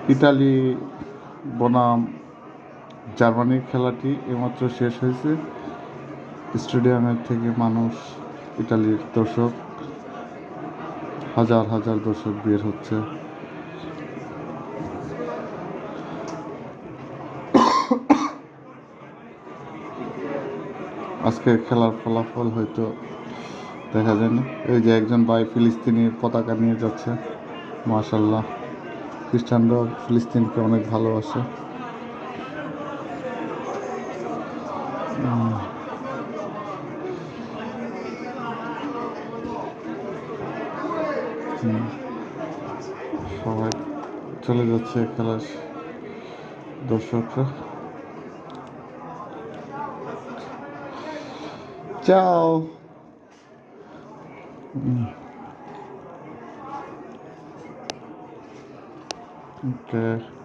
Italy বনাম জার্মানির খেলাটি এইমাত্র শেষ হয়েছে। স্টেডিয়ামের থেকে মানুষ, ইতালির দর্শক, হাজার হাজার দর্শক বের হচ্ছে। আজকের খেলার ফলাফল হয়তো দেখা যায় না। এই যে একজন ভাই ফিলিস্তিনি পতাকা নিয়ে যাচ্ছে, মাশাআল্লাহ। খ্রিস্টানরা ফিলিস্তিনকে অনেক ভালোবাসে। সবাই চলে যাচ্ছে খেলার দর্শকরা। চাও ওকে।